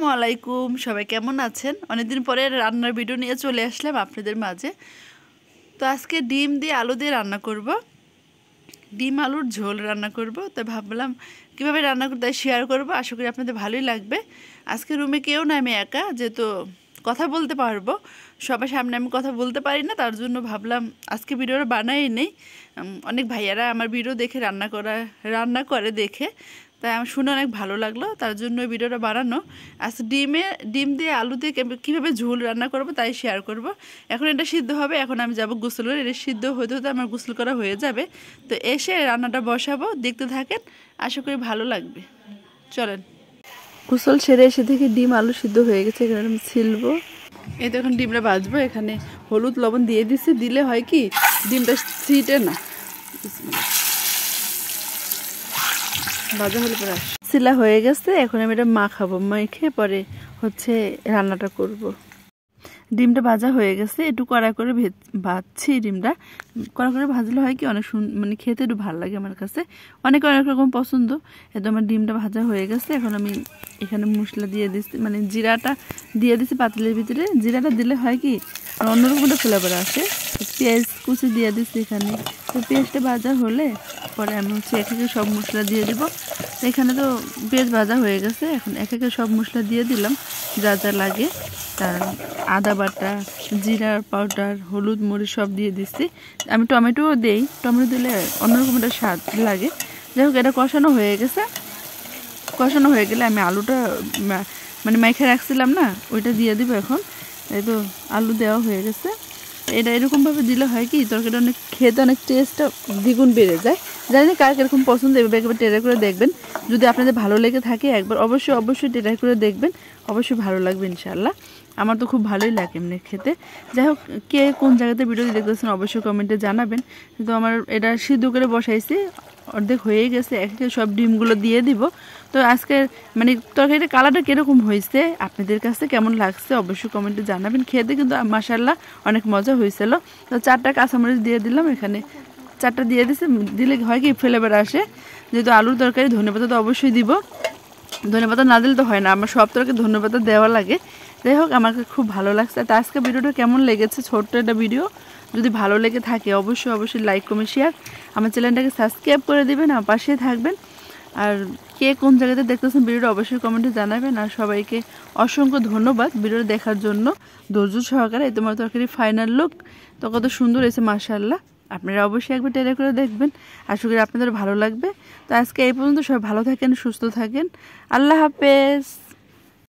আসসালামু আলাইকুম, সবাই কেমন আছেন? অনেকদিন পরে রান্নার ভিডিও নিয়ে চলে আসলাম আপনাদের মাঝে। তো আজকে ডিম দিয়ে আলু দিয়ে রান্না করব, ডিম আলুর ঝোল রান্না করব। তো ভাবলাম কীভাবে রান্না করতে শেয়ার করব, আশা করি আপনাদের ভালোই লাগবে। আজকে রুমে কেউ না, আমি একা, যেহেতু কথা বলতে পারবো, সবার সামনে আমি কথা বলতে পারি না, তার জন্য ভাবলাম আজকে ভিডিওটা বানাই নেই। অনেক ভাইয়ারা আমার ভিডিও দেখে রান্না করে দেখে, তাই আমার শুনে অনেক ভালো লাগলো, তার জন্য ওই ভিডিওটা বানানো। আজকে ডিম দিয়ে আলু দিয়ে কীভাবে ঝোল রান্না করব তাই শেয়ার করব। এখন এটা সিদ্ধ হবে, এখন আমি যাব গোসল করে, এটা সিদ্ধ হতে হতে আমার গোসল করা হয়ে যাবে। তো এসে রান্নাটা বসাবো, দেখতে থাকেন, আশা করি ভালো লাগবে। চলেন। গোসল সেরে এসে থেকে ডিম আলু সিদ্ধ হয়ে গেছে, এখানে আমি ছিলবো। এই তো এখন ডিমটা ভাজবো, এখানে হলুদ লবণ দিয়ে দিচ্ছি, দিলে হয় কি ডিমটা ছিটে না। ভাজা হলে পরে সিলা হয়ে গেছে, এখন আমি এটা মাখাবো, মেখে পরে রান্নাটা করব। ডিমটা ভাজা হয়ে গেছে, একটু কড়া করে ভাজছি। ডিমটা কড়া করে ভাজলে হয় কি অনেক মানে খেতে একটু ভালো লাগে আমার কাছে, অনেক রকম পছন্দ। এতো আমার ডিমটা ভাজা হয়ে গেছে, এখন আমি এখানে মশলা দিয়ে দিচ্ছি, মানে জিরাটা দিয়ে দিচ্ছি পাতিলের ভিতরে। জিরাটা দিলে হয় কি অন্যরকম একটা ফ্লেভার আসে। পেঁয়াজ কুচি দিয়ে দিচ্ছি এখানে। তো পেঁয়াজটা ভাজা হলে পরে আমি এক একে সব মশলা দিয়ে দিব। এখানে তো পেঁয়াজ ভাজা হয়ে গেছে, এখন এক একে সব মশলা দিয়ে দিলাম যা যা লাগে। তার আদা বাটা, জিরার পাউডার, হলুদ মরিচ সব দিয়ে দিচ্ছি। আমি টমেটোও দেই, টমেটো দিলে অন্যরকম একটা স্বাদ লাগে। যাই হোক, এটা কষানো হয়ে গেছে। কষানো হয়ে গেলে আমি আলুটা মানে মাইখে রাখছিলাম না, ওইটা দিয়ে দিব এখন। এই তো আলু দেওয়া হয়ে গেছে। এটা এরকমভাবে দিলে হয় কি তরকারিটা অনেক খেতে অনেক টেস্টটা দ্বিগুণ বেড়ে যায়। জানি না কার কিরকম পছন্দ, এভাবে একবার ট্রাই করে দেখবেন। যদি আপনাদের ভালো লেগে থাকে একবার অবশ্যই ট্রাই করে দেখবেন, অবশ্যই ভালো লাগবে ইনশাল্লাহ। আমার তো খুব ভালোই লাগে এমনি খেতে। যাই হোক, কে কোন জায়গাতে ভিডিও দেখতেছেন অবশ্যই কমেন্টে জানাবেন। কিন্তু আমার এটা সিদ্ধ করে বসাইছি, অর্ধেক হয়ে গেছে, একে সব ডিমগুলো দিয়ে দিব। তো আজকে মানে তরকারিটা কালারটা কীরকম হয়েছে, আপনাদের কাছে কেমন লাগছে অবশ্যই কমেন্টে জানাবেন। খেতে কিন্তু মাশাআল্লাহ অনেক মজা হয়েছিল। তো 4টা কাঁচামরিচ দিয়ে দিলাম, এখানে 4টা দিয়ে দিছে, দিলে হয় কি ফ্লেভার আসে। যেহেতু আলুর তরকারি ধনেপাতা তো অবশ্যই দিব, ধনেপাতা না দিলে তো হয় না, আমার সব তরকারি ধনেপাতা দেওয়া লাগে। যাই হোক, আমাকে খুব ভালো লাগছে। তো আজকে ভিডিওটা কেমন লেগেছে, ছোট্ট একটা ভিডিও, যদি ভালো লেগে থাকে অবশ্যই লাইক কমেন্ট শেয়ার, আমার চ্যানেলটাকে সাবস্ক্রাইব করে দিবেন, আমার পাশে থাকবেন। আর কে কোন জায়গাতে দেখতেছেন ভিডিওটা অবশ্যই কমেন্টে জানাবেন। আর সবাইকে অসংখ্য ধন্যবাদ ভিডিওটা দেখার জন্য, ধৈর্য সহকারে। তোমার তরকারি ফাইনাল লুক তো কত সুন্দর হয়েছে মাশাআল্লাহ। আপনারা অবশ্যই একবার ট্রাই করে দেখবেন, আশা করি আপনাদের ভালো লাগবে। তো আজকে এই পর্যন্ত, সবাই ভালো থাকেন, সুস্থ থাকেন, আল্লাহ হাফেজ।